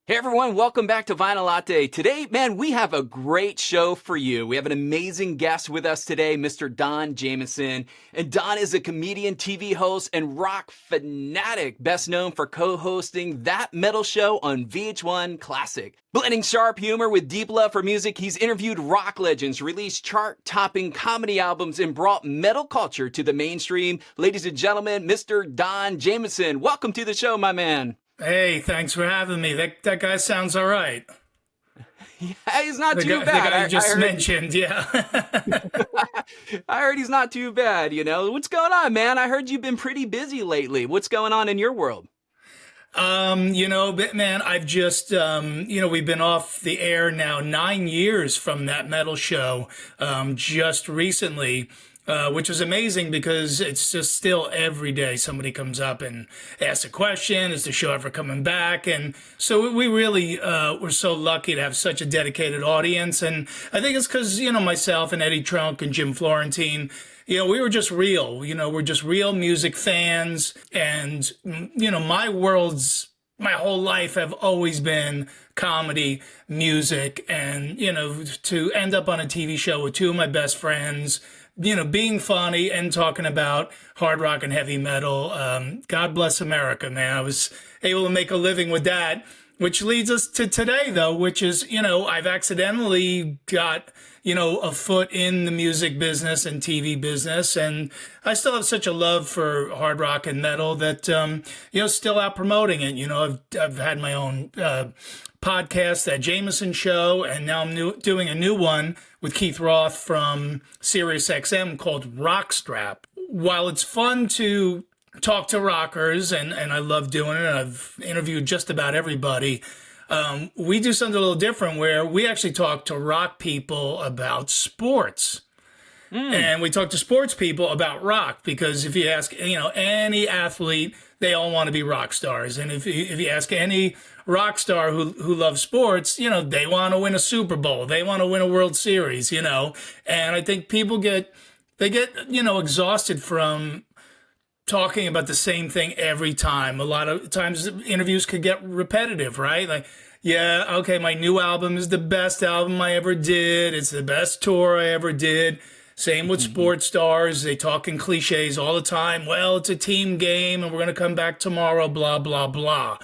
Hey everyone, welcome back to Vinyl Latte. Today, man, we have a great show for you. We have an amazing guest with us today, Mr. Don Jamieson. And Don is a comedian, TV host, and rock fanatic, best known for co-hosting That Metal Show on VH1 Classic. Blending sharp humor with deep love for music, he's interviewed rock legends, released chart-topping comedy albums, and brought metal culture to the mainstream. Ladies and gentlemen, Mr. Don Jamieson, welcome to the show, my man. Hey, thanks for having me. That guy sounds all right. Yeah, he's not too bad. The guy you just mentioned, yeah. I heard he's not too bad, you know. What's going on, man? I heard you've been pretty busy lately. What's going on in your world? Man, I've just, we've been off the air now 9 years from That Metal Show, just recently. Which was amazing because it's just still every day somebody comes up and asks a question, is the show ever coming back? And so we really were so lucky to have such a dedicated audience. And I think it's because, myself and Eddie Trunk and Jim Florentine, we were just real. We're just real music fans. And, my whole life have always been comedy, music, and, to end up on a TV show with two of my best friends, being funny and talking about hard rock and heavy metal. God bless America, man. I was able to make a living with that, which leads us to today, though, which is, I've accidentally got, a foot in the music business and TV business. And I still have such a love for hard rock and metal that, still out promoting it. I've had my own podcast, That Jamieson Show, and now I'm doing a new one with Keith Roth from SiriusXM called Rockstrap. While it's fun to talk to rockers, and I love doing it, and I've interviewed just about everybody, we do something a little different where we actually talk to rock people about sports. And we talk to sports people about rock, because if you ask, any athlete, they all want to be rock stars. And if you ask any rock star who loves sports, they want to win a Super Bowl. They want to win a World Series, And I think people get exhausted from talking about the same thing every time. A lot of times interviews could get repetitive, right? Like, yeah, okay, my new album is the best album I ever did. It's the best tour I ever did. Same with sports stars. They talk in cliches all the time. Well, it's a team game and we're going to come back tomorrow, blah, blah, blah.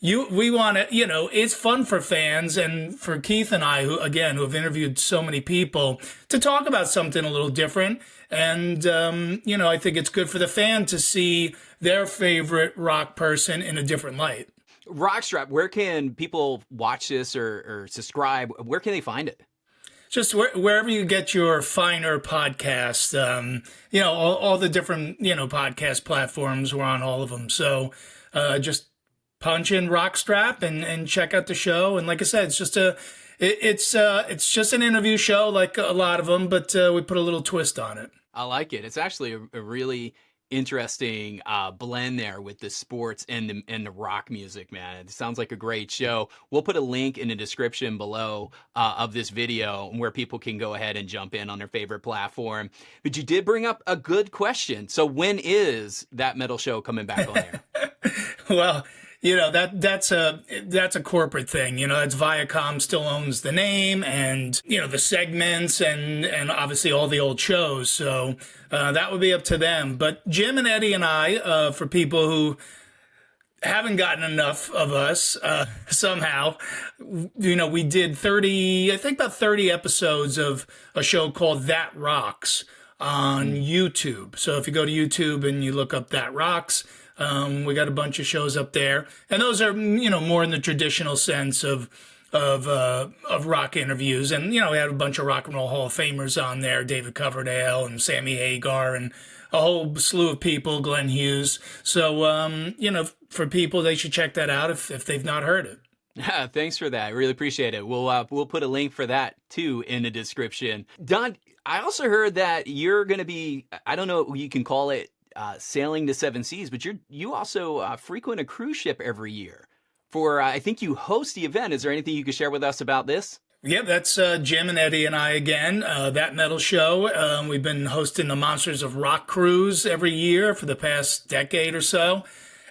We want to, it's fun for fans and for Keith and I, who have interviewed so many people, to talk about something a little different. And, I think it's good for the fan to see their favorite rock person in a different light. Rockstrap, where can people watch this or subscribe? Where can they find it? Just wherever you get your finer podcasts, all the different, podcast platforms, we're on all of them. So just punch in Rockstrap and check out the show. And like I said, it's just it's just an interview show like a lot of them, but we put a little twist on it. I like it. It's actually a really interesting blend there with the sports and the rock music, man. It sounds like a great show. We'll put a link in the description below of this video where people can go ahead and jump in on their favorite platform. But you did bring up a good question. So when is That Metal Show coming back on air? Well, that's a corporate thing. It's Viacom still owns the name and, the segments and obviously all the old shows. So that would be up to them. But Jim and Eddie and I, for people who haven't gotten enough of us somehow, we did about 30 episodes of a show called That Rocks on YouTube. So if you go to YouTube and you look up That Rocks, we got a bunch of shows up there, and those are, more in the traditional sense of rock interviews. And, we had a bunch of Rock and Roll Hall of Famers on there, David Coverdale and Sammy Hagar and a whole slew of people, Glenn Hughes. So, for people, they should check that out if they've not heard it. Yeah, thanks for that. I really appreciate it. We'll put a link for that too in the description. Don, I also heard that you're going to be, I don't know what you can call it, sailing the seven seas, but you also frequent a cruise ship every year. I think you host the event. Is there anything you could share with us about this? Yeah, that's Jim and Eddie and I again. That Metal Show. We've been hosting the Monsters of Rock cruise every year for the past decade or so.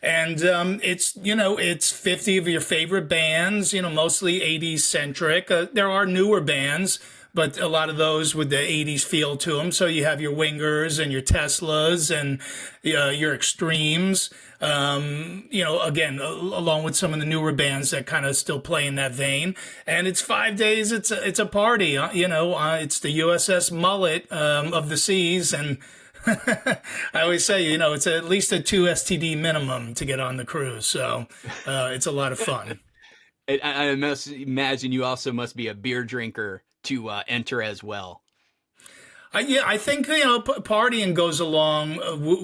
And it's 50 of your favorite bands, mostly 80s centric. There are newer bands, but a lot of those with the 80s feel to them. So you have your Wingers and your Teslas and your Extremes. Again, along with some of the newer bands that kind of still play in that vein. And it's 5 days. It's a party. It's the USS Mullet of the seas, and I always say, it's at least a 2 STD minimum to get on the cruise. So it's a lot of fun. I must imagine you also must be a beer drinker to enter as well. I think partying goes along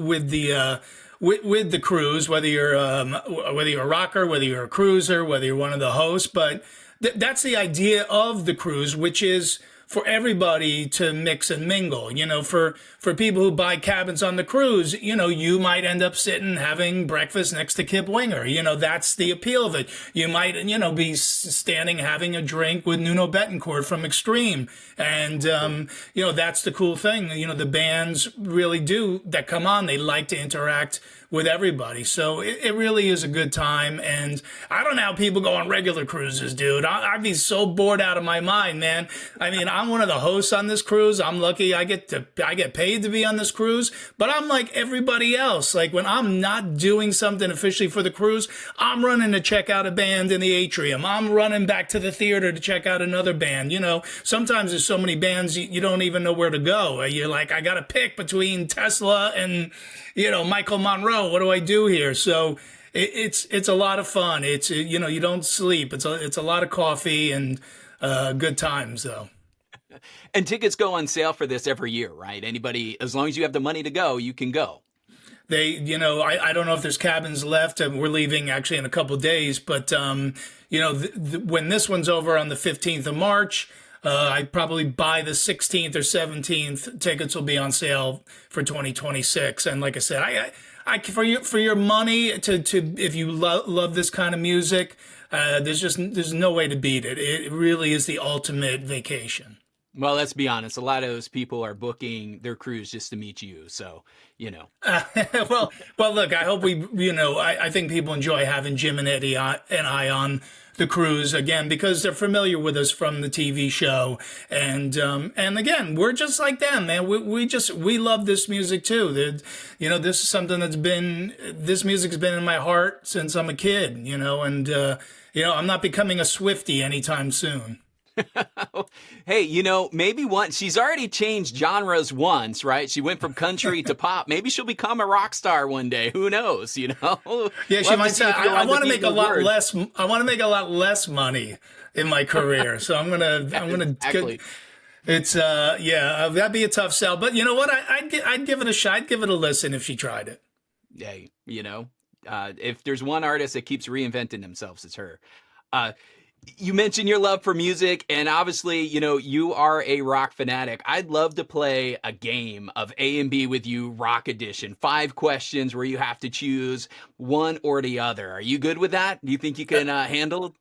with the cruise, whether you're a rocker, whether you're a cruiser, whether you're one of the hosts. But that's the idea of the cruise, which is for everybody to mix and mingle. For people who buy cabins on the cruise, you might end up sitting having breakfast next to Kip Winger. That's the appeal of it. You might, be standing having a drink with Nuno Bettencourt from Extreme. And, that's the cool thing. The bands really do that come on. They like to interact with everybody. So it really is a good time. And I don't know how people go on regular cruises, dude. I'd be so bored out of my mind, man. I mean, I'm one of the hosts on this cruise. I'm lucky I get paid to be on this cruise, but I'm like everybody else. Like when I'm not doing something officially for the cruise, I'm running to check out a band in the atrium. I'm running back to the theater to check out another band. Sometimes there's so many bands you don't even know where to go. You're like, I got to pick between Tesla and Michael Monroe. What do I do here? So it's a lot of fun. It's you don't sleep. It's a lot of coffee and good times though. And tickets go on sale for this every year, right? Anybody, as long as you have the money to go, you can go. They, I don't know if there's cabins left. We're leaving actually in a couple of days, but when this one's over on the 15th of March. I'd probably by the 16th or 17th, tickets will be on sale for 2026. And like I said, I for your money to if you love this kind of music, there's no way to beat it. It really is the ultimate vacation. Well, let's be honest. A lot of those people are booking their cruise just to meet you. So, well, look, I hope I think people enjoy having Jim and Eddie and I on the cruise again, because they're familiar with us from the TV show. And again, we're just like them, man. We love this music too. This is something this music's been in my heart since I'm a kid, and I'm not becoming a Swiftie anytime soon. Hey, maybe once she's already changed genres once, right? She went from country to pop. Maybe she'll become a rock star one day. Who knows? Yeah, she might say, I want to make a lot less. I want to make a lot less money in my career, so I'm gonna. Exactly. It's that'd be a tough sell, but you know what? I'd give it a shot. I'd give it a listen if she tried it. Hey, if there's one artist that keeps reinventing themselves, it's her. You mentioned your love for music, and obviously, you are a rock fanatic. I'd love to play a game of A and B with you, Rock Edition. 5 questions where you have to choose one or the other. Are you good with that? Do you think you can handle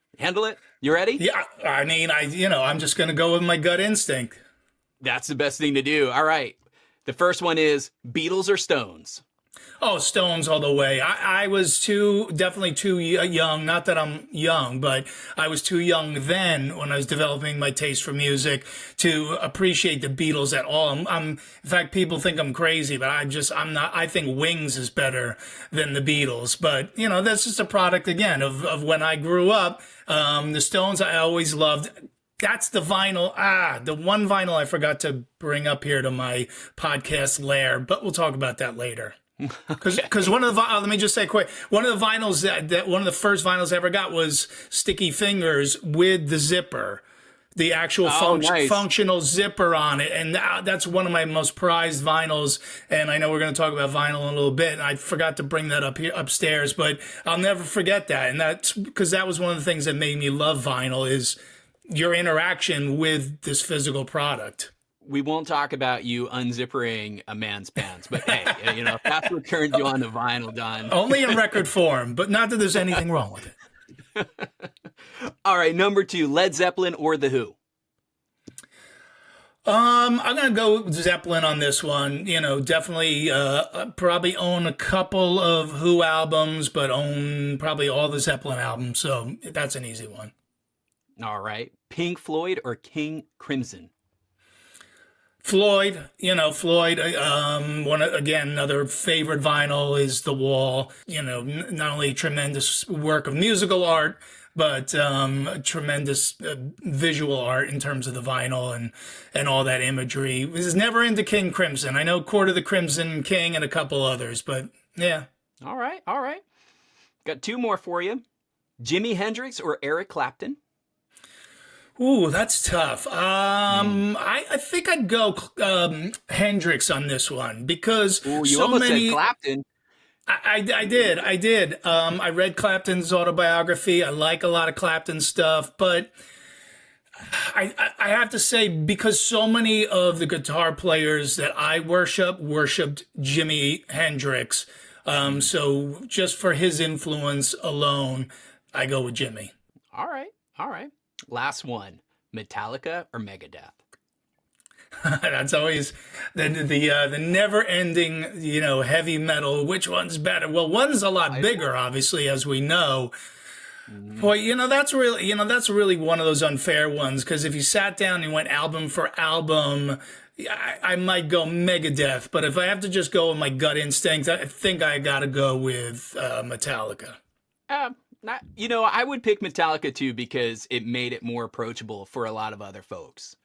it? You ready? Yeah, I mean, I'm just going to go with my gut instinct. That's the best thing to do. All right. The first one is Beatles or Stones? Oh, Stones all the way. I was definitely too young. Not that I'm young, but I was too young then when I was developing my taste for music to appreciate the Beatles at all. In fact, people think I'm crazy, but I'm not. I think Wings is better than the Beatles. But, that's just a product, again, of when I grew up. The Stones I always loved. That's the vinyl. The one vinyl I forgot to bring up here to my podcast lair, but we'll talk about that later. Because one of the let me just say quick, one of the vinyls that one of the first vinyls I ever got was Sticky Fingers with the zipper, the actual functional zipper on it, and that's one of my most prized vinyls. And I know we're going to talk about vinyl in a little bit, and I forgot to bring that up here upstairs, but I'll never forget that. And that's because that was one of the things that made me love vinyl, is your interaction with this physical product. We won't talk about you unzippering a man's pants, but hey, if that's what turned you on to vinyl, Don. Only in record form, but not that there's anything wrong with it. All right, number 2, Led Zeppelin or The Who? I'm gonna go with Zeppelin on this one. You know, definitely, probably own a couple of Who albums, but own probably all the Zeppelin albums. So that's an easy one. All right. Pink Floyd or King Crimson? Floyd, you know, Floyd. One again, another favorite vinyl is The Wall. You know, not only tremendous work of musical art, but tremendous visual art in terms of the vinyl and all that imagery. This is never into King Crimson. I know Court of the Crimson King and a couple others, but yeah. All right. All right. Got two more for you. Jimi Hendrix or Eric Clapton? Ooh, that's tough. I think I'd go Hendrix on this one because Ooh, you so almost many. said Clapton. I did. I read Clapton's autobiography. I like a lot of Clapton stuff, but I have to say because so many of the guitar players that I worshipped Jimi Hendrix. So just for his influence alone, I go with Jimmy. All right. All right. Last one. Metallica or Megadeth? That's always the never ending, you know, heavy metal. Which one's better? Well, one's a lot bigger, obviously, as we know. Boy, that's really one of those unfair ones because if you sat down and went album for album, I might go Megadeth. But if I have to just go with my gut instinct, I think I got to go with Metallica. I would pick Metallica too because it made it more approachable for a lot of other folks.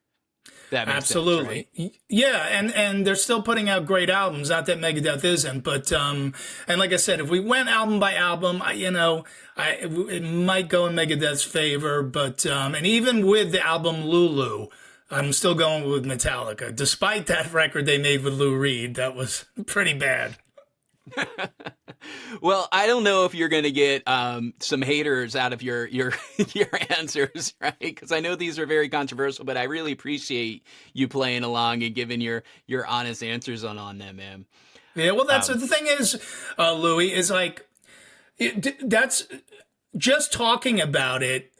That makes Absolutely. sense, right? Yeah, and they're still putting out great albums, not that Megadeth isn't, but and like I said, if we went album by album, it might go in Megadeth's favor, but and even with the album Lulu, I'm still going with Metallica, despite that record they made with Lou Reed. That was pretty bad. Well, I don't know if you're going to get some haters out of your your answers, right? Because I know these are very controversial, but I really appreciate you playing along and giving your honest answers on them, man. Yeah, well, that's the thing is, Louis, is like that's just talking about it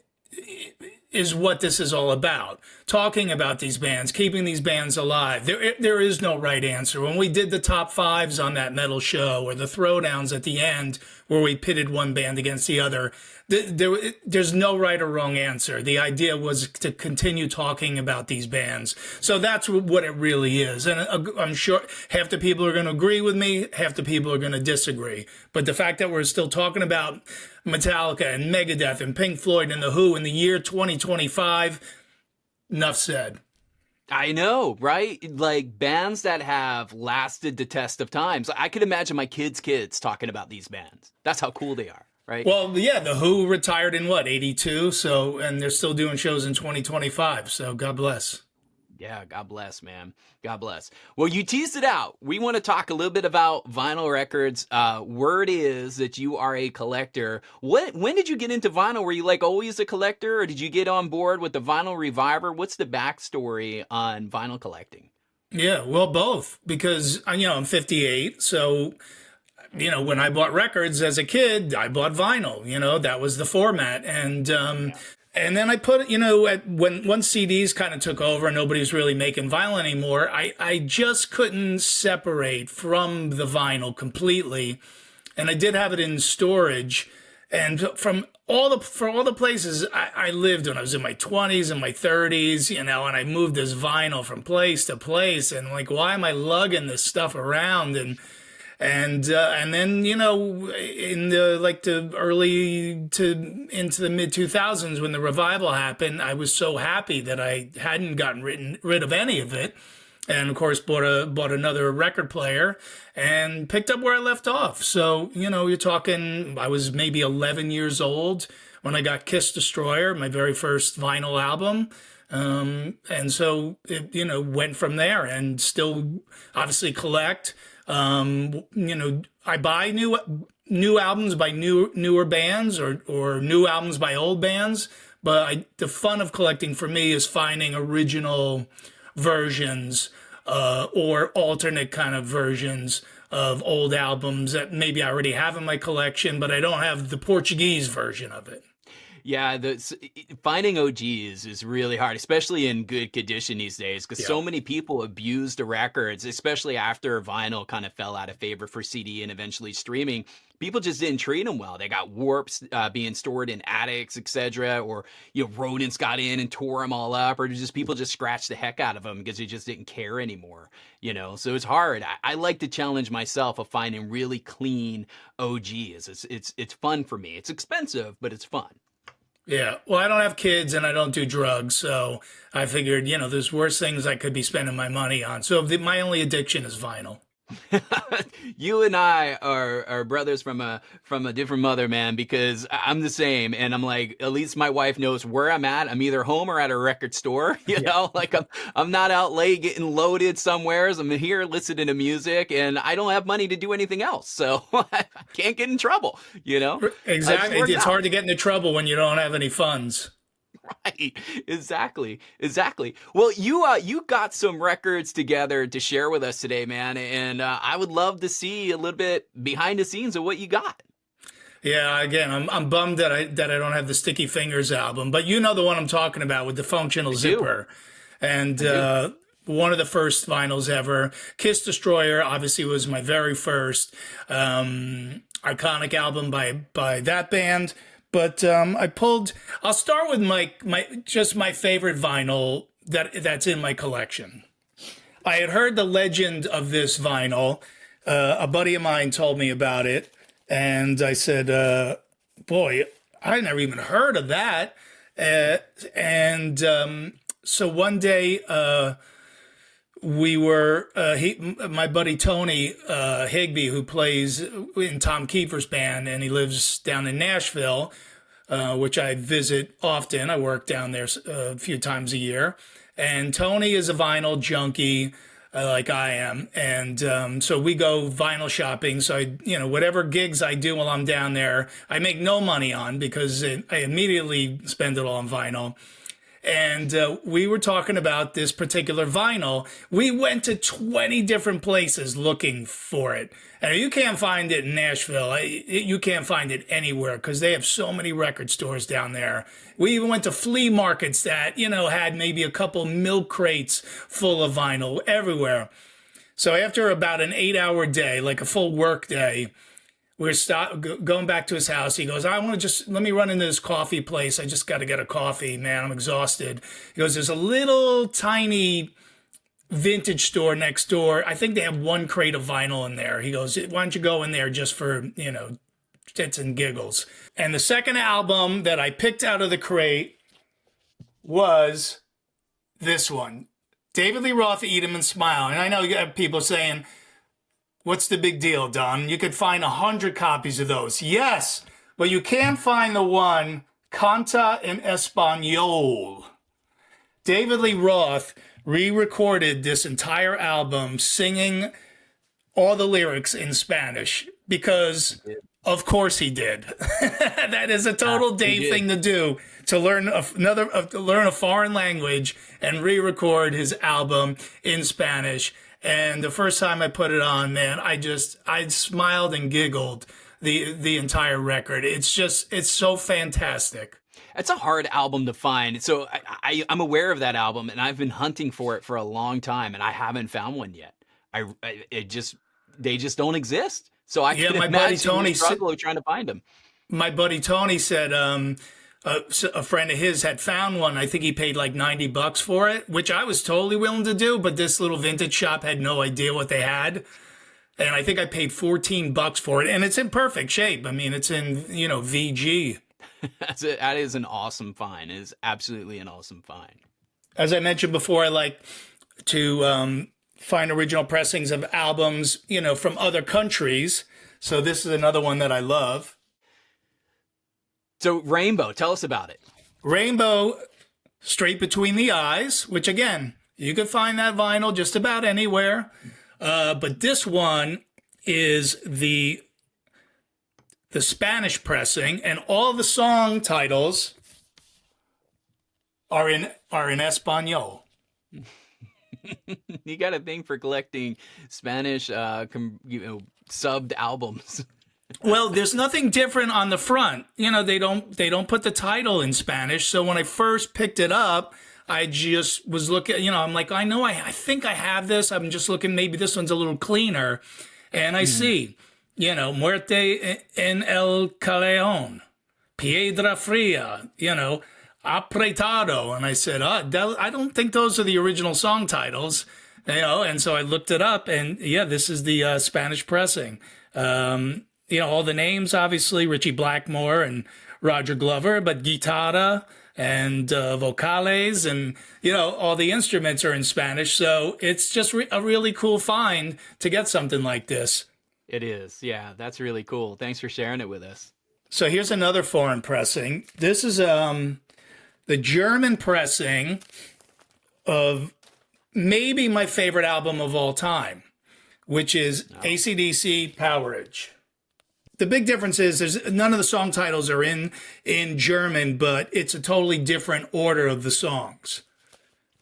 is what this is all about. Talking about these bands, keeping these bands alive. There is no right answer. When we did the top fives on that metal show or the throwdowns at the end where we pitted one band against the other, there's no right or wrong answer. The idea was to continue talking about these bands. So that's what it really is. And I'm sure half the people are going to agree with me, half the people are going to disagree. But the fact that we're still talking about Metallica and Megadeth and Pink Floyd and The Who in the year 2025, enough said. I know, right? Like bands that have lasted the test of times. I could imagine my kids talking about these bands. That's how cool they are, right? Well, yeah, The Who retired in what, 82? So, and they're still doing shows in 2025. So God bless. Yeah, God bless, man. God bless. Well, you teased it out. We want to talk a little bit about vinyl records. Word is that you are a collector. When did you get into vinyl? Were you like always a collector, or did you get on board with the vinyl reviver? What's the backstory on vinyl collecting? Yeah, well, both. Because, I'm 58. So, when I bought records as a kid, I bought vinyl. That was the format. And then I put, when CDs kind of took over and nobody was really making vinyl anymore, I just couldn't separate from the vinyl completely. And I did have it in storage. And for all the places I lived when I was in my 20s and my 30s, and I moved this vinyl from place to place, and like, why am I lugging this stuff around? And then in the early to into the mid 2000s when the revival happened, I was so happy that I hadn't gotten rid of any of it, and of course bought another record player and picked up where I left off. So you're talking, I was maybe 11 years old when I got Kiss Destroyer, my very first vinyl album. And so it went from there, and still obviously collect. I buy new albums by newer bands or new albums by old bands. But the fun of collecting for me is finding original versions or alternate kind of versions of old albums that maybe I already have in my collection, but I don't have the Portuguese version of it. Yeah, finding OGs is really hard, especially in good condition these days, because Yeah. so many people abuse the records, especially after vinyl kind of fell out of favor for CD and eventually streaming. People just didn't treat them well. They got warps being stored in attics, etc., or rodents got in and tore them all up, or just people just scratched the heck out of them because they just didn't care anymore. So it's hard. I like to challenge myself of finding really clean OGs. It's fun for me. It's expensive, but it's fun. Yeah. Well, I don't have kids and I don't do drugs. So I figured, there's worse things I could be spending my money on. So my only addiction is vinyl. You and I are brothers from a different mother, man, because I'm the same. And I'm like, at least my wife knows where I'm at. I'm either home or at a record store, like I'm not out late getting loaded somewheres. I'm here listening to music and I don't have money to do anything else. So I can't get in trouble. Exactly. It's hard to get into trouble when you don't have any funds. Right. Exactly. Well, you got some records together to share with us today, man, and I would love to see a little bit behind the scenes of what you got. Yeah, again, I'm bummed that I don't have the Sticky Fingers album, but you know the one I'm talking about with the functional zipper. And one of the first vinyls ever. Kiss Destroyer obviously was my very first iconic album by that band. But I'll start with my favorite vinyl that's in my collection. I had heard the legend of this vinyl. A buddy of mine told me about it. And I said, boy, I never even heard of that. So one day, my buddy Tony Higbee, who plays in Tom Kiefer's band, and he lives down in Nashville, which I visit often. I work down there a few times a year. And Tony is a vinyl junkie like I am. And so we go vinyl shopping. So whatever gigs I do while I'm down there, I make no money on because I immediately spend it all on vinyl. And we were talking about this particular vinyl. We went to 20 different places looking for it. And you can't find it in Nashville. You can't find it anywhere because they have so many record stores down there. We even went to flea markets that, had maybe a couple milk crates full of vinyl everywhere. So after about an 8-hour day, like a full work day, we're going back to his house. He goes, let me run into this coffee place. I just got to get a coffee, man. I'm exhausted. He goes, there's a little tiny vintage store next door. I think they have one crate of vinyl in there. He goes, why don't you go in there just for, tits and giggles. And the second album that I picked out of the crate was this one, David Lee Roth, Eat 'Em and Smile. And I know you have people saying, what's the big deal, Don? You could find 100 copies of those. Yes, but you can't find the one, Canta en Español. David Lee Roth re-recorded this entire album singing all the lyrics in Spanish because, of course, he did. That is a total Dave thing to do, to learn a foreign language and re-record his album in Spanish. And the first time I put it on, man, I smiled and giggled the entire record. It's so fantastic. It's a hard album to find. So I'm aware of that album, and I've been hunting for it for a long time, and I haven't found one yet. They just don't exist. So I can imagine the struggle of trying to find them. My buddy Tony said a friend of his had found one. I think he paid like $90 for it, which I was totally willing to do, but this little vintage shop had no idea what they had. And I think I paid $14 for it, and it's in perfect shape. I mean, it's in, VG. That is an awesome find. It is absolutely an awesome find. As I mentioned before, I like to find original pressings of albums, from other countries. So this is another one that I love. So Rainbow, tell us about it. Rainbow, Straight Between the Eyes, which again, you could find that vinyl just about anywhere. But this one is the Spanish pressing, and all the song titles are in Espanol. You got a thing for collecting Spanish, subbed albums. Well, there's nothing different on the front. They don't put the title in Spanish. So when I first picked it up, I just was looking, I'm like, I know I think I have this. I'm just looking, maybe this one's a little cleaner. And I see, Muerte en el Caleón, Piedra Fria, Apretado. And I said, I don't think those are the original song titles. And so I looked it up, and yeah, this is the Spanish pressing. All the names, obviously, Richie Blackmore and Roger Glover, but guitarra and vocales and, all the instruments are in Spanish. So it's just a really cool find to get something like this. It is. Yeah, that's really cool. Thanks for sharing it with us. So here's another foreign pressing. This is the German pressing of maybe my favorite album of all time, which is AC/DC Powerage. The big difference is there's none of the song titles are in German, but it's a totally different order of the songs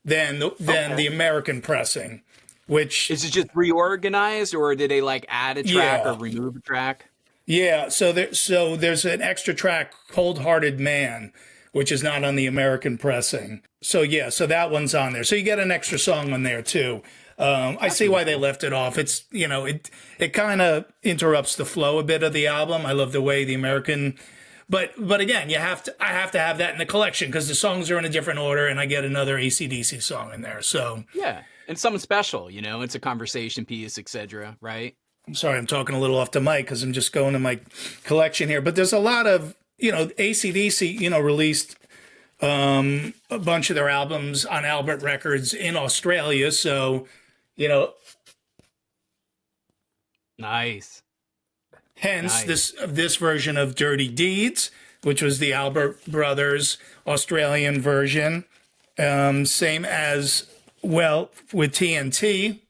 than the American pressing. Which is it just reorganized, or did they like add a track or remove a track? Yeah, so there's an extra track, Cold Hearted Man, which is not on the American pressing. So that one's on there. So you get an extra song on there too. I see why they left it off. It's, it kind of interrupts the flow a bit of the album. I love the way the American, but again, I have to have that in the collection because the songs are in a different order, and I get another AC/DC song in there. So yeah, and something special, it's a conversation piece, etc. Right? I'm sorry, I'm talking a little off the mic because I'm just going to my collection here. But there's a lot of, AC/DC, released a bunch of their albums on Albert Records in Australia. So, nice. Hence this version of Dirty Deeds, which was the Albert Brothers Australian version. Same as, well, with TNT.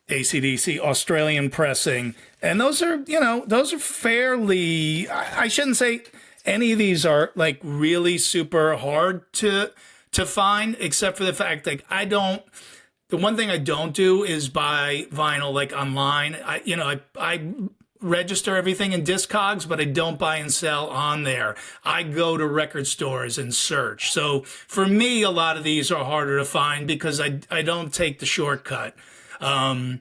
AC/DC Australian pressing, and those are fairly, I shouldn't say any of these are like really super hard to find, except for the fact that the one thing I don't do is buy vinyl like online. I register everything in Discogs, but I don't buy and sell on there. I go to record stores and search. So for me, a lot of these are harder to find because I don't take the shortcut. I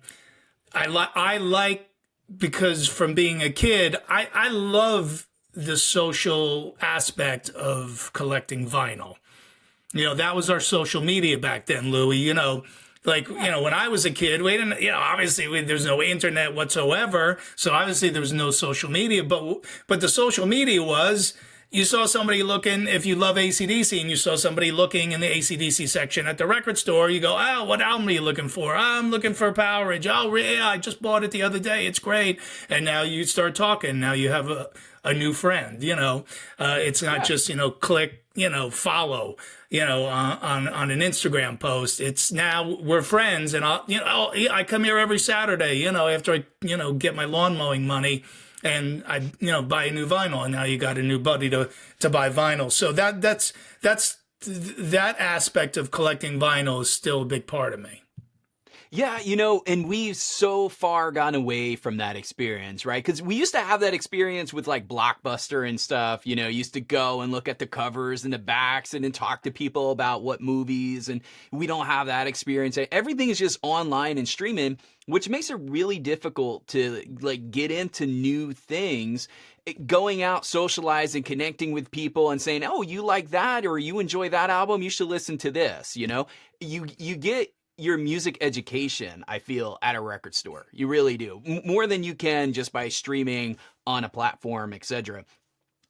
like, because from being a kid, I love the social aspect of collecting vinyl. That was our social media back then, Louis. When I was a kid, we didn't, obviously there's no internet whatsoever. So obviously there was no social media, but the social media was, you saw somebody looking, if you love AC/DC and you saw somebody looking in the AC/DC section at the record store, you go, oh, what album are you looking for? I'm looking for Powerage. Oh, yeah, I just bought it the other day. It's great. And now you start talking. Now you have a new friend, it's not just, click, follow, on an Instagram post. It's now we're friends, and I come here every Saturday, after I, get my lawn mowing money. And I, buy a new vinyl, and now you got a new buddy to buy vinyl. So that aspect of collecting vinyl is still a big part of me. Yeah, and we've so far gone away from that experience, right? Because we used to have that experience with like Blockbuster and stuff, used to go and look at the covers and the backs and then talk to people about what movies, and we don't have that experience. Everything is just online and streaming, which makes it really difficult to like get into new things, going out, socializing, connecting with people and saying, oh, you like that, or you enjoy that album, you should listen to this. You get your music education, I feel, at a record store. You really do. More than you can just by streaming on a platform, etc.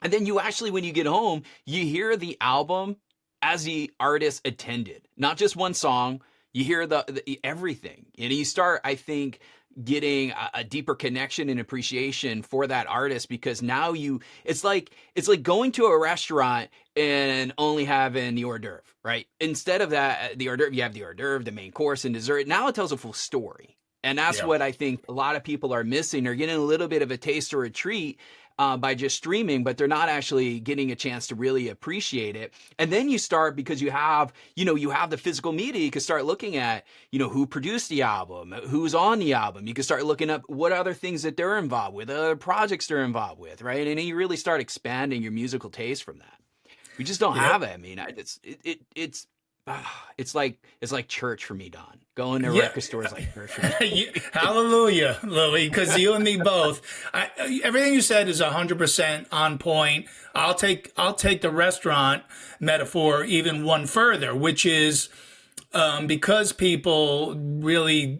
And then you actually, when you get home, you hear the album as the artist intended, not just one song. You hear the everything, and you start, I think, getting a deeper connection and appreciation for that artist, because now it's like going to a restaurant and only having the hors d'oeuvre, right? Instead of that, the hors d'oeuvre, you have the hors d'oeuvre, the main course, and dessert. Now it tells a full story. And that's what I think a lot of people are missing. They're getting a little bit of a taste or a treat by just streaming, but they're not actually getting a chance to really appreciate it. And then you start, because you have, you have the physical media, you can start looking at, who produced the album, who's on the album. You can start looking up what other things that they're involved with, other projects they're involved with, right? And then you really start expanding your musical taste from that. We just don't have it. I mean, it's like church for me, Don. Going to record stores like church for me. Hallelujah, Louis, because you and me both. Everything you said is 100% on point. I'll take the restaurant metaphor even one further, which is because people really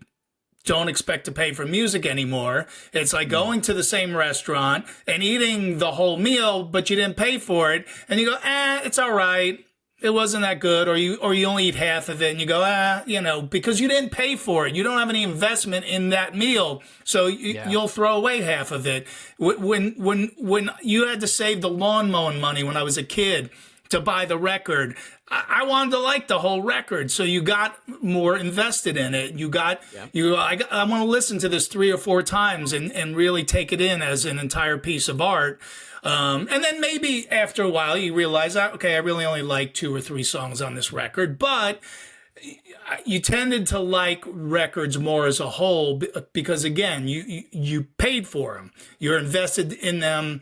don't expect to pay for music anymore. It's like going to the same restaurant and eating the whole meal, but you didn't pay for it, and you go, it's all right. It wasn't that good, or you only eat half of it, and you go, because you didn't pay for it. You don't have any investment in that meal, so you'll throw away half of it. When you had to save the lawn mowing money when I was a kid to buy the record, I wanted to like the whole record, so you got more invested in it. I want to listen to this 3 or 4 times and really take it in as an entire piece of art. And then maybe after a while you realize, okay, I really only like 2 or 3 songs on this record, but you tended to like records more as a whole because, again, you paid for them. You're invested in them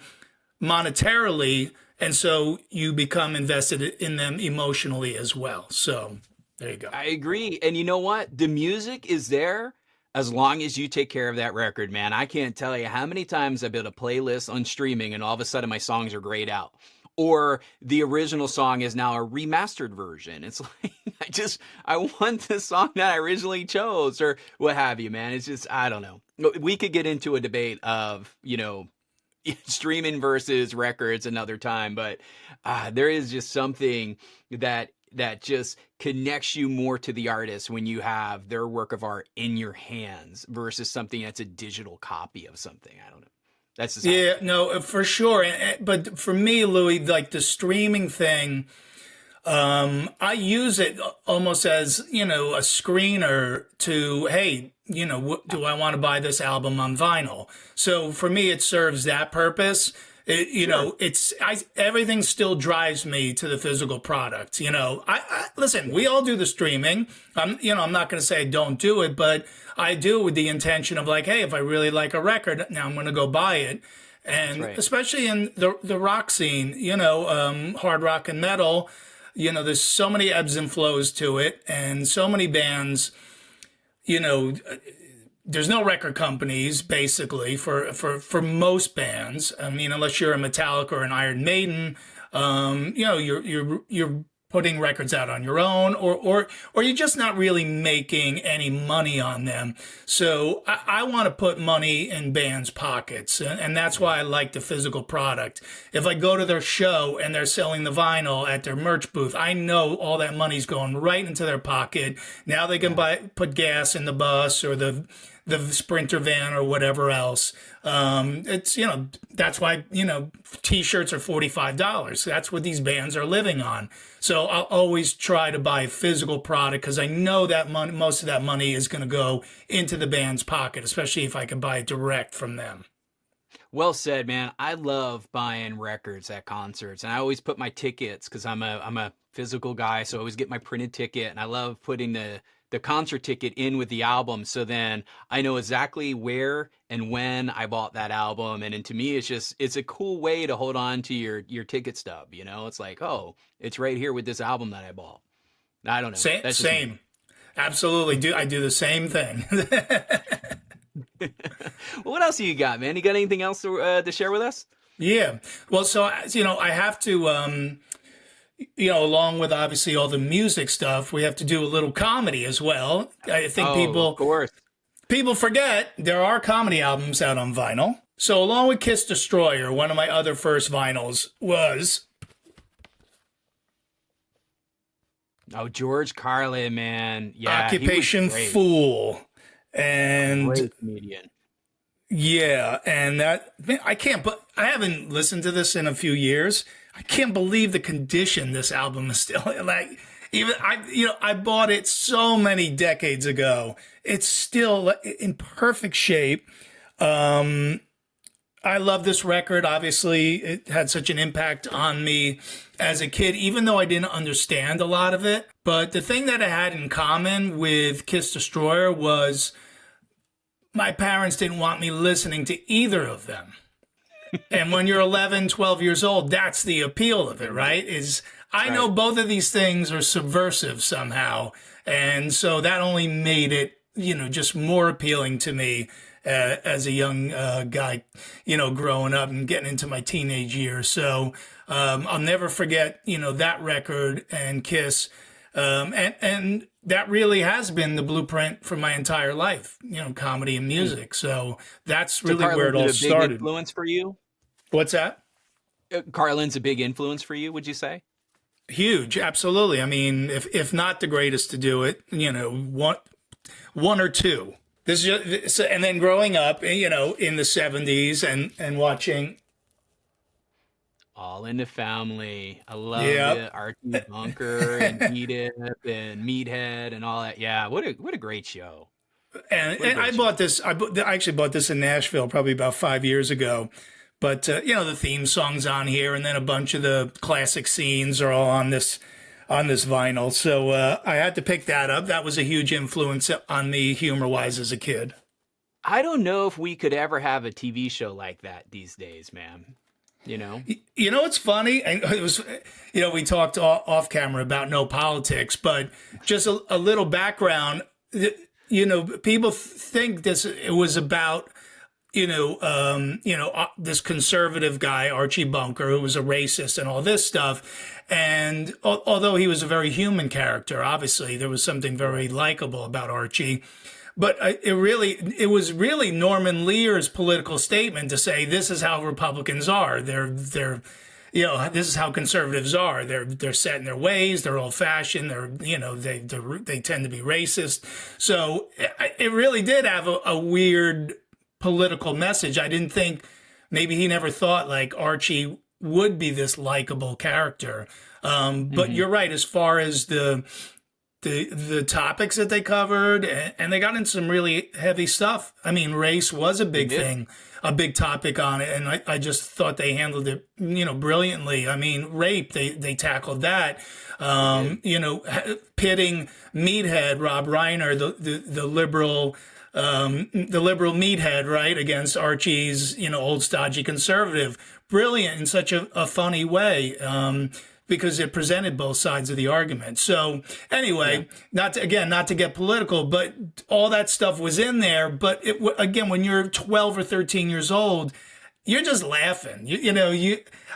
monetarily, and so you become invested in them emotionally as well. So there you go. I agree. And you know what? The music is there as long as you take care of that record, man. I can't tell you how many times I've built a playlist on streaming and all of a sudden my songs are grayed out. Or the original song is now a remastered version. It's like, I want the song that I originally chose or what have you, man. It's just, I don't know. We could get into a debate of, streaming versus records another time, but there is just something that just connects you more to the artist when you have their work of art in your hands versus something that's a digital copy of something. I don't know. That's just no, for sure. But for me, Louis, like the streaming thing, I use it almost as, a screener to, hey, do I want to buy this album on vinyl? So for me, it serves that purpose. Everything still drives me to the physical product. Listen, we all do the streaming. I'm not going to say I don't do it, but I do with the intention of like, hey, if I really like a record, now I'm going to go buy it. And especially in the rock scene, hard rock and metal, there's so many ebbs and flows to it, and so many bands, there's no record companies basically for most bands. I mean, unless you're a Metallica or an Iron Maiden, you're putting records out on your own, or you're just not really making any money on them. So I want to put money in bands' pockets, and that's why I like the physical product. If I go to their show and they're selling the vinyl at their merch booth, I know all that money's going right into their pocket. Now they can put gas in the bus or the Sprinter van or whatever else. It's, that's why, t-shirts are $45. That's what these bands are living on. So I'll always try to buy a physical product because I know that most of that money is going to go into the band's pocket, especially if I can buy it direct from them. Well said, man. I love buying records at concerts, and I always put my tickets, because I'm a physical guy, so I always get my printed ticket, and I love putting the concert ticket in with the album, so then I know exactly where and when I bought that album. And to me, it's a cool way to hold on to your ticket stub. It's like, oh, it's right here with this album that I bought. I don't know. Same. Absolutely. I do the same thing. Well, what else do you got, man? You got anything else to share with us? Yeah. Well, so, I have to, along with obviously all the music stuff, we have to do a little comedy as well. I think of course, people forget there are comedy albums out on vinyl. So along with Kiss Destroyer, one of my other first vinyls was George Carlin, man. Yeah, Occupation Fool. And great comedian. Yeah, and that I haven't listened to this in a few years. I can't believe the condition this album is still like. Even I bought it so many decades ago. It's still in perfect shape. I love this record. Obviously, it had such an impact on me as a kid, even though I didn't understand a lot of it. But the thing that I had in common with Kiss Destroyer was my parents didn't want me listening to either of them. And when you're 11, 12 years old, that's the appeal of it, right? Is I know both of these things are subversive somehow. And so that only made it, just more appealing to me as a young guy, growing up and getting into my teenage years. So I'll never forget, that record and Kiss. And that really has been the blueprint for my entire life, comedy and music. So that's really where it all started. A big influence for you? What's that? Carlin's a big influence for you, would you say? Huge, absolutely. I mean, if not the greatest to do it, one or two. This is just, and then growing up, in the 70s and watching All in the Family. I love it. Archie Bunker and Edith and Meathead and all that. Yeah, what a great show. And I bought this. I actually bought this in Nashville probably about 5 years ago. But the theme song's on here, and then a bunch of the classic scenes are all on this vinyl. So I had to pick that up. That was a huge influence on me humor-wise as a kid. I don't know if we could ever have a TV show like that these days, man. It's funny, and it was, we talked off camera about no politics, but just a little background. People think it was about this conservative guy, Archie Bunker, who was a racist and all this stuff. And although he was a very human character, obviously there was something very likable about Archie. But it was really Norman Lear's political statement to say, this is how Republicans are. This is how conservatives are. They're set in their ways. They're old fashioned. They tend to be racist. So it really did have a weird political message. I didn't think, maybe he never thought like Archie would be this likable character. But you're right, as far as the topics that they covered, and they got into some really heavy stuff. I mean, race was a big thing, a big topic on it, and I just thought they handled it, brilliantly. I mean, rape, they tackled that. Pitting Meathead, Rob Reiner, the liberal meathead, right, against Archie's, old stodgy conservative. Brilliant in such a funny way, because it presented both sides of the argument. So anyway, not to get political, but all that stuff was in there. But again, when you're 12 or 13 years old, you're just laughing.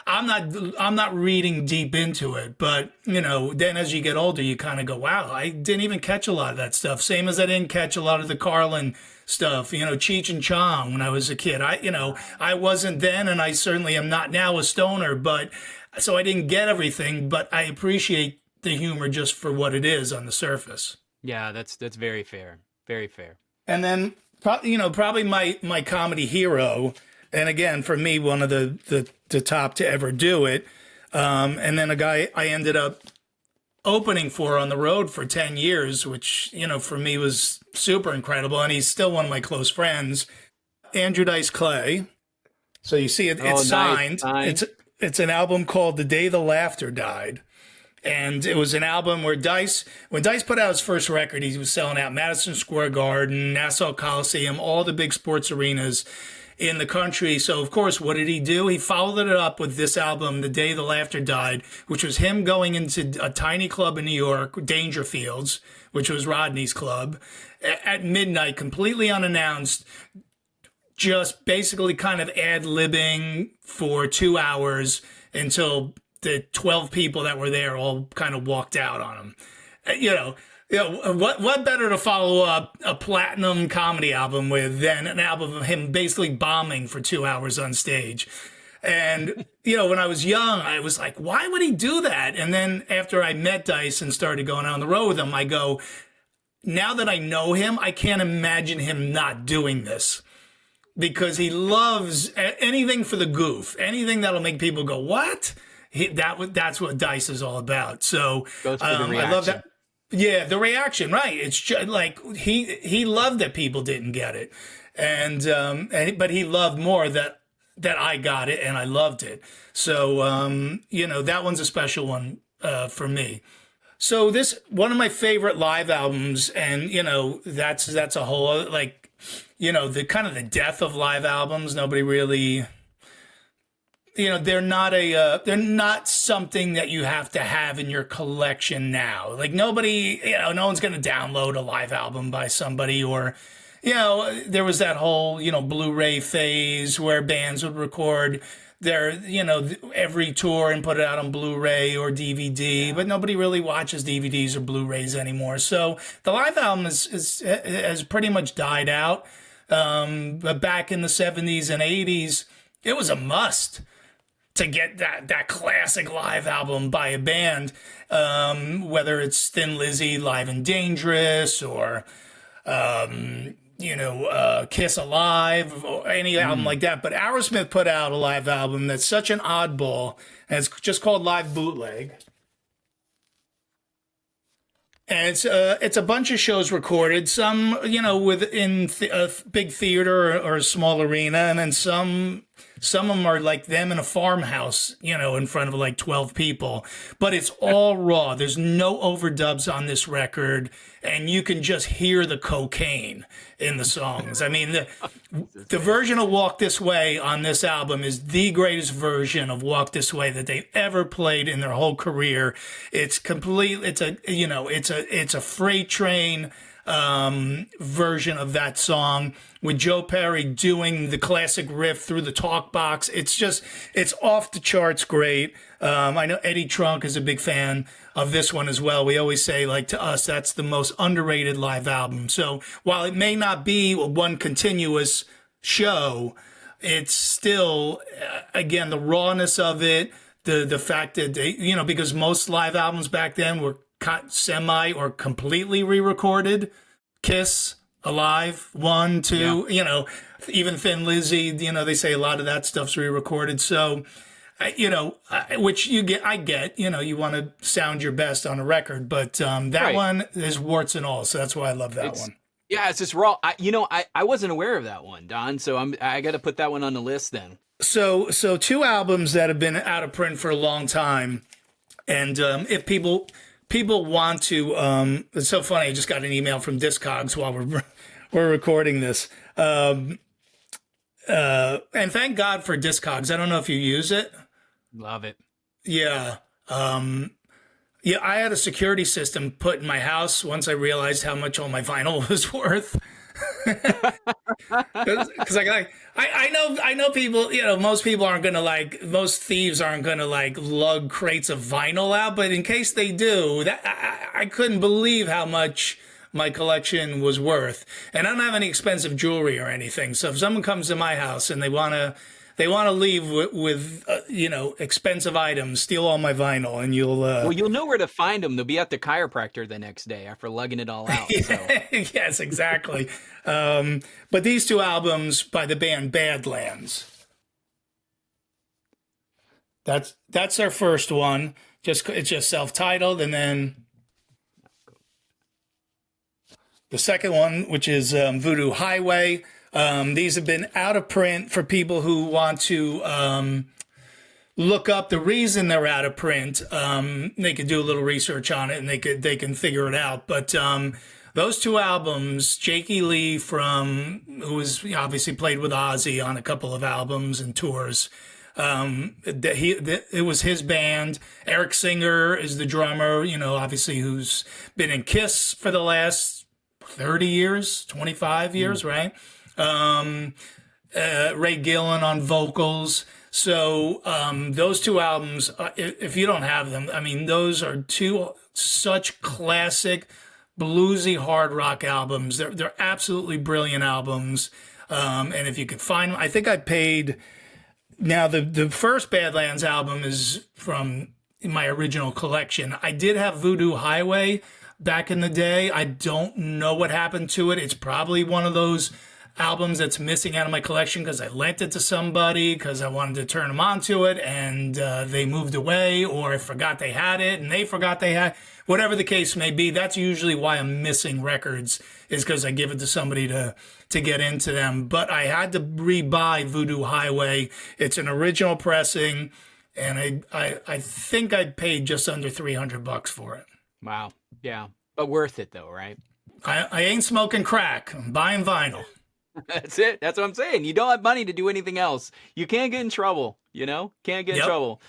I'm not reading deep into it, but then as you get older, you kind of go, wow, I didn't even catch a lot of that stuff. Same as I didn't catch a lot of the Carlin stuff, Cheech and Chong when I was a kid. I wasn't then, and I certainly am not now a stoner, but so I didn't get everything, but I appreciate the humor just for what it is on the surface. Yeah, that's very fair. Very fair. And then, probably my comedy hero, and again, for me, one of the top to ever do it. And then a guy I ended up opening for on the road for 10 years, which, for me was super incredible. And he's still one of my close friends, Andrew Dice Clay. So you see it's signed. Nice. It's an album called The Day the Laughter Died. And it was an album where when Dice put out his first record, he was selling out Madison Square Garden, Nassau Coliseum, all the big sports arenas in the country. So, of course, what did he do? He followed it up with this album, The Day the Laughter Died, which was him going into a tiny club in New York, Dangerfields, which was Rodney's club, at midnight, completely unannounced, just basically kind of ad-libbing for 2 hours until the 12 people that were there all kind of walked out on him. What better to follow up a platinum comedy album with than an album of him basically bombing for 2 hours on stage? And, when I was young, I was like, why would he do that? And then after I met Dice and started going on the road with him, I go, now that I know him, I can't imagine him not doing this. Because he loves anything for the goof, anything that'll make people go, what? That's what Dice is all about. So I love that. Yeah, the reaction, right? It's just like he loved that people didn't get it, and but he loved more that that I got it and I loved it. So, that one's a special one for me. So this one of my favorite live albums, and that's a whole other, like, the kind of the death of live albums. Nobody really, they're not something that you have to have in your collection now. Like nobody, no one's going to download a live album by somebody, or there was that whole, Blu-ray phase where bands would record their, every tour and put it out on Blu-ray or DVD, but nobody really watches DVDs or Blu-rays anymore. So the live album has pretty much died out. But back in the 70s and 80s, it was a must to get that classic live album by a band, whether it's Thin Lizzy, Live and Dangerous, or Kiss Alive, or any album like that. But Aerosmith put out a live album that's such an oddball, and it's just called Live Bootleg. And it's a bunch of shows recorded, some, within a big theater or a small arena, and then some of them are like them in a farmhouse, in front of like 12 people. But it's all raw. There's no overdubs on this record, and you can just hear the cocaine in the songs. I mean, the version of Walk This Way on this album is the greatest version of Walk This Way that they've ever played in their whole career. It's complete. It's a freight train version of that song with Joe Perry doing the classic riff through the talk box. It's off the charts great. I know Eddie Trunk is a big fan of this one as well. We always say, like, to us, that's the most underrated live album. So while it may not be one continuous show, it's still, again, the rawness of it, the fact that they, because most live albums back then were semi or completely re-recorded. Kiss, Alive, 1, 2, even Thin Lizzy, they say a lot of that stuff's re-recorded. So, which I get, you want to sound your best on a record, but that one is warts and all. So that's why I love that one. Yeah, it's just raw. I wasn't aware of that one, Don. So I got to put that one on the list then. So two albums that have been out of print for a long time. And if people want to, it's so funny. I just got an email from Discogs while we're recording this. And thank God for Discogs. I don't know if you use it. Love it. Yeah. Yeah, I had a security system put in my house once I realized how much all my vinyl was worth. Because I know people, most people aren't going to most thieves aren't going to lug crates of vinyl out, but in case they do, I couldn't believe how much my collection was worth. And I don't have any expensive jewelry or anything. So if someone comes to my house and they want to leave with expensive items, steal all my vinyl, and you'll know where to find them. They'll be at the chiropractor the next day after lugging it all out. So. Yes, exactly. But these two albums by the band Badlands. That's their first one. It's just self-titled, and then the second one, which is Voodoo Highway. These have been out of print for people who want to look up the reason they're out of print. They could do a little research on it and they can figure it out. But those two albums, Jakey Lee who was obviously played with Ozzy on a couple of albums and tours. It was his band. Eric Singer is the drummer, obviously who's been in Kiss for the last 30 years, 25 years, right? Ray Gillen on vocals. So those two albums, if you don't have them, I mean, those are two such classic bluesy hard rock albums. They're absolutely brilliant albums. And if you could find them, I think I paid. Now the first Badlands album is from my original collection. I did have Voodoo Highway back in the day. I don't know what happened to it. It's probably one of those albums that's missing out of my collection because I lent it to somebody because I wanted to turn them onto it and they moved away, or I forgot they had it and they forgot they had, whatever the case may be. That's usually why I'm missing records, is because I give it to somebody to get into them. But I had to rebuy Voodoo Highway. It's an original pressing, and I think I paid just under $300 for it. Wow. Yeah. But worth it though, right? I ain't smoking crack. I'm buying vinyl. That's it. That's what I'm saying. You don't have money to do anything else. You can't get in trouble, Can't get in trouble.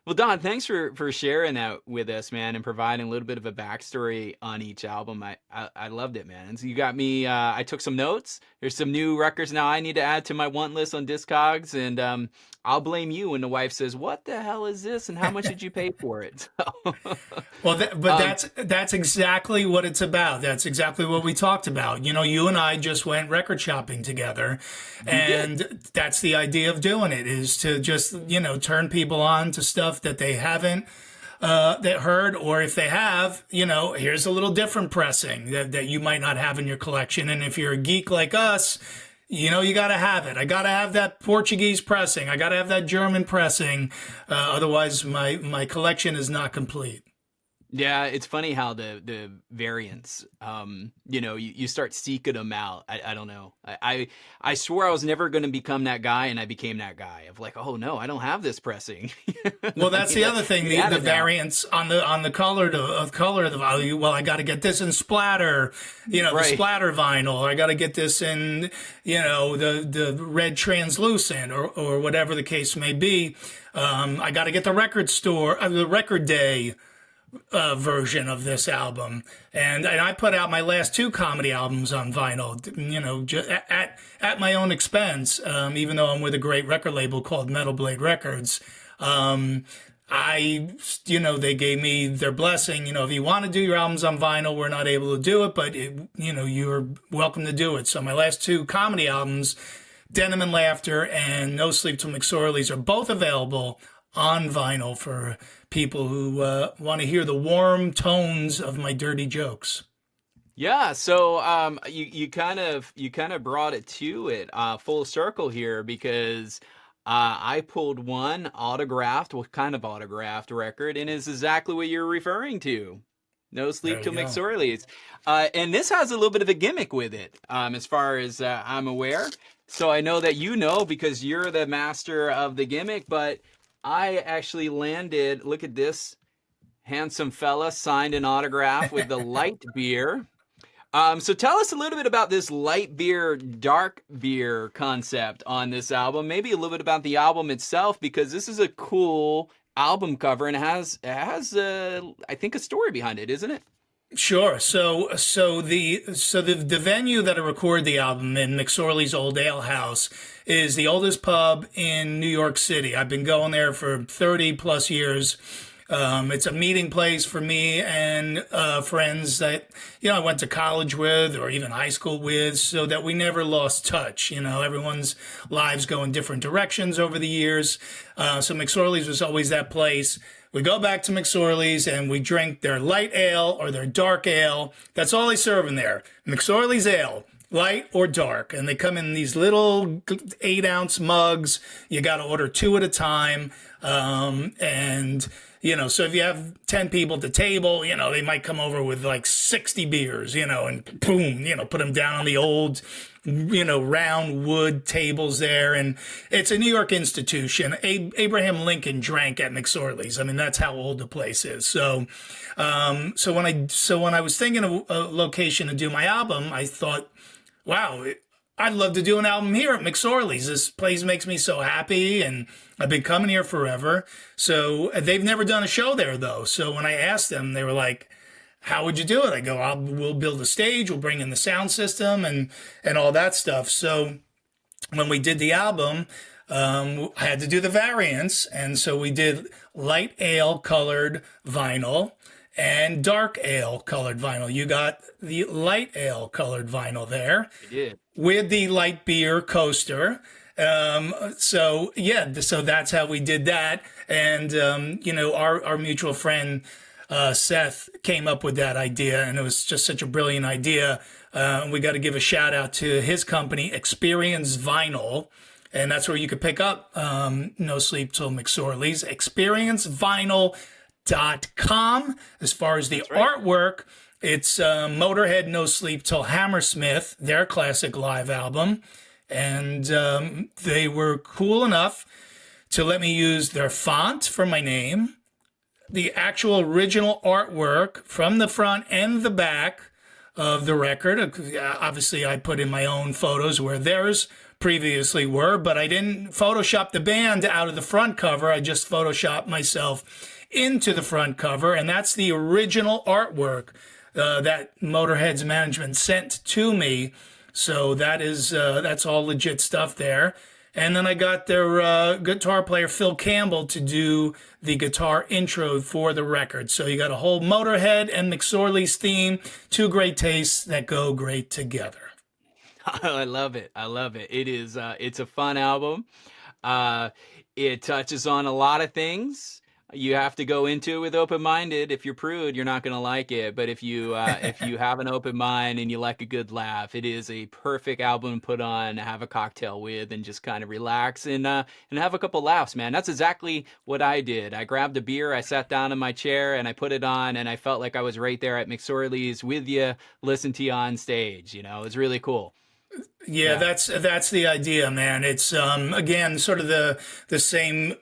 Well, Don, thanks for sharing that with us, man, and providing a little bit of a backstory on each album. I loved it, man. And so you got me, I took some notes. There's some new records now I need to add to my want list on Discogs, and I'll blame you when the wife says, "What the hell is this, and how much did you pay for it?" So, well, that's exactly what it's about. That's exactly what we talked about. You and I just went record shopping together, and that's the idea of doing it, is to just, turn people on to stuff that they haven't that heard, or if they have, here's a little different pressing that you might not have in your collection. And if you're a geek like us, you got to have it. I got to have that Portuguese pressing. I got to have that German pressing. Otherwise, my collection is not complete. Yeah, it's funny how the variants, you start seeking them out. I don't know. I swore I was never going to become that guy, and I became that guy of like, oh no, I don't have this pressing. Well, that's the other thing. The variants on the color of the value. Well, I got to get this in splatter, the splatter vinyl. I got to get this in, the red translucent or whatever the case may be. I got to get the the record day version of this album, and I put out my last two comedy albums on vinyl, just at my own expense, even though I'm with a great record label called Metal Blade Records. They gave me their blessing. If you want to do your albums on vinyl, we're not able to do it, but you're welcome to do it. So my last two comedy albums, Denim and Laughter and No Sleep Till McSorley's, are both available on vinyl for people who want to hear the warm tones of my dirty jokes. Yeah, so you kind of brought it to it full circle here, because I pulled one autographed, kind of autographed record, and it's exactly what you're referring to. No Sleep Till McSorley's. And this has a little bit of a gimmick with it, as far as I'm aware. So I know that because you're the master of the gimmick, but I actually landed, look at this handsome fella, signed an autograph with the light beer. So tell us a little bit about this light beer, dark beer concept on this album. Maybe a little bit about the album itself, because this is a cool album cover, and it has I think, a story behind it, isn't it? Sure. So the venue that I recorded the album in, McSorley's Old Ale House, is the oldest pub in New York City. I've been going there for 30 plus years. It's a meeting place for me and friends that, I went to college with, or even high school with, so that we never lost touch. Everyone's lives go in different directions over the years. So McSorley's was always that place. We go back to McSorley's and we drink their light ale or their dark ale. That's all they serve in there. McSorley's ale, light or dark. And they come in these little 8-ounce mugs. You got to order 2 at a time. So if you have 10 people at the table, they might come over with like 60 beers, and boom, put them down on the old, round wood tables there. And it's a New York institution. Abraham Lincoln drank at McSorley's. I mean, that's how old the place is. So when I was thinking of a location to do my album, I thought, wow, I'd love to do an album here at McSorley's. This place makes me so happy, and I've been coming here forever. So they've never done a show there, though. So when I asked them, they were like, how would you do it? I go, we'll build a stage, we'll bring in the sound system and all that stuff. So when we did the album, I had to do the variants. And so we did light ale colored vinyl and dark ale colored vinyl. You got the light ale colored vinyl there. I did. With the light beer coaster. So that's how we did that. And, our mutual friend, Seth came up with that idea, and it was just such a brilliant idea. We got to give a shout out to his company, Experience Vinyl. And that's where you could pick up No Sleep Till McSorley's, experiencevinyl.com. As far as the artwork, it's Motorhead No Sleep Till Hammersmith, their classic live album. And they were cool enough to let me use their font for my name, the actual original artwork from the front and the back of the record. Obviously, I put in my own photos where theirs previously were, but I didn't Photoshop the band out of the front cover. I just Photoshopped myself into the front cover, and that's the original artwork that Motorhead's management sent to me. So that's all legit stuff there. And then I got their guitar player, Phil Campbell, to do the guitar intro for the record. So you got a whole Motorhead and McSorley's theme, two great tastes that go great together. I love it. I love it. It's a fun album. It touches on a lot of things. You have to go into it with open-minded. If you're prude, you're not going to like it. But if you have an open mind and you like a good laugh, it is a perfect album to put on, have a cocktail with, and just kind of relax and have a couple laughs, man. That's exactly what I did. I grabbed a beer, I sat down in my chair, and I put it on, and I felt like I was right there at McSorley's with you, listen to you on stage. You know, it was really cool. Yeah, that's the idea, man. It's again sort of the same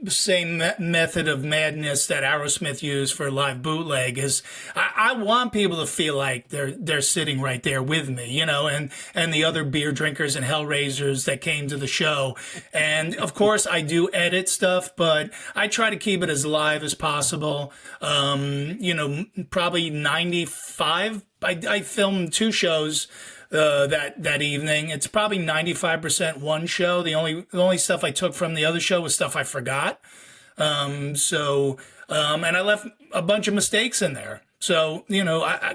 method of madness that Aerosmith used for live bootleg. Is I want people to feel like they're sitting right there with me, you know, and the other beer drinkers and hellraisers that came to the show. And of course, I do edit stuff, but I try to keep it as live as possible. You know, probably 95. I filmed 2 shows that evening. It's probably 95% one show. The only stuff I took from the other show was stuff I forgot. And I left a bunch of mistakes in there. So, you know, I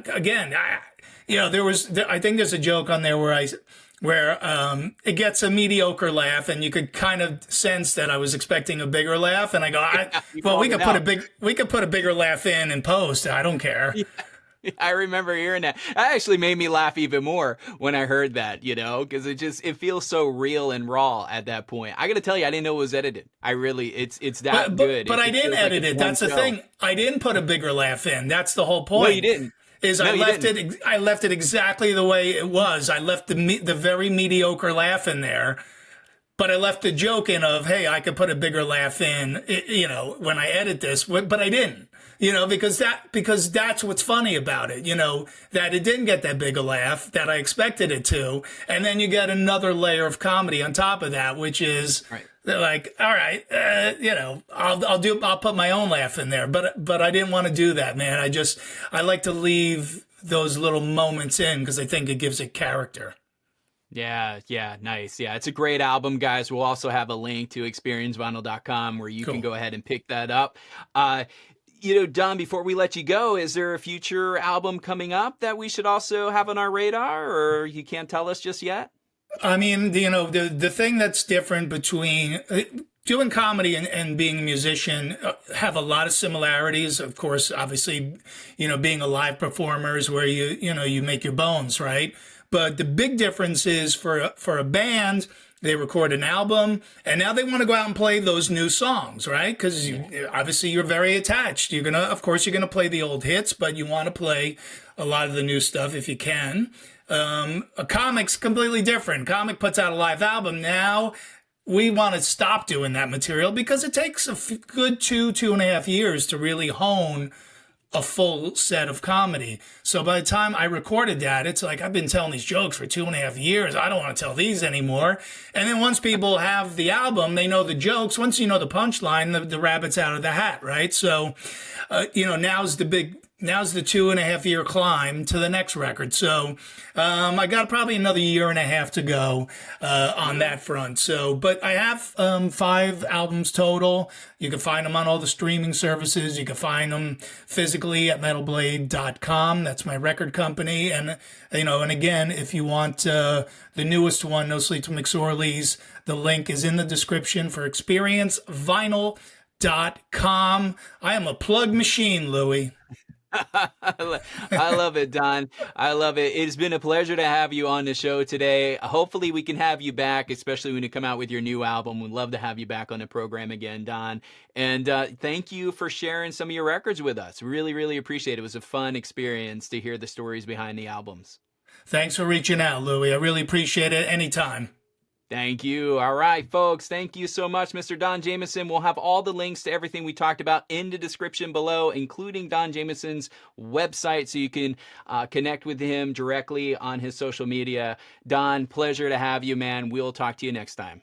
think there's a joke on there where it gets a mediocre laugh, and you could kind of sense that I was expecting a bigger laugh, and I go, well, we could put a bigger laugh in post. I don't care. Yeah. I remember hearing that. That actually made me laugh even more when I heard that, you know, because it feels so real and raw at that point. I got to tell you, I didn't know it was edited. It's that good. But I didn't edit it. That's the thing. I didn't put a bigger laugh in. That's the whole point. No, you didn't. I left it exactly the way it was. I left the very mediocre laugh in there. But I left the joke in of, hey, I could put a bigger laugh in, you know, when I edit this, but I didn't. You know, because that's what's funny about it, you know, that it didn't get that big a laugh that I expected it to. And then you get another layer of comedy on top of that, which is like, all right, you know, I'll put my own laugh in there. But I didn't want to do that, man. I like to leave those little moments in because I think it gives it character. Yeah, nice. Yeah, it's a great album, guys. We'll also have a link to experiencevinyl.com where you can go ahead and pick that up. You know, Don, before we let you go, is there a future album coming up that we should also have on our radar, or you can't tell us just yet? I mean, you know, the thing that's different between doing comedy and being a musician have a lot of similarities. Of course, obviously, you know, being a live performer is where you make your bones, right? But the big difference is for a band, they record an album, and now they want to go out and play those new songs, right? Because obviously you're very attached. Of course, you're gonna play the old hits, but you want to play a lot of the new stuff if you can. A comic's completely different. Comic puts out a live album. Now we want to stop doing that material because it takes a good 2.5 years to really hone a full set of comedy. So by the time I recorded that, it's like, I've been telling these jokes for 2.5 years. I don't want to tell these anymore. And then once people have the album, they know the jokes. Once you know the punchline, the rabbit's out of the hat, right? So, you know, now's the 2.5 year climb to the next record. So, I got probably another 1.5 years to go, on that front. So, but I have, 5 albums total. You can find them on all the streaming services. You can find them physically at metalblade.com. That's my record company. And, you know, and again, if you want, the newest one, No Sleep Till McSorley's, the link is in the description for experiencevinyl.com. I am a plug machine, Louie. I love it, Don. I love it. It's been a pleasure to have you on the show today. Hopefully, we can have you back, especially when you come out with your new album. We'd love to have you back on the program again, Don. And thank you for sharing some of your records with us. Really, really appreciate it. It was a fun experience to hear the stories behind the albums. Thanks for reaching out, Louie. I really appreciate it anytime. Thank you. All right, folks. Thank you so much, Mr. Don Jamieson. We'll have all the links to everything we talked about in the description below, including Don Jamieson's website, so you can connect with him directly on his social media. Don, pleasure to have you, man. We'll talk to you next time.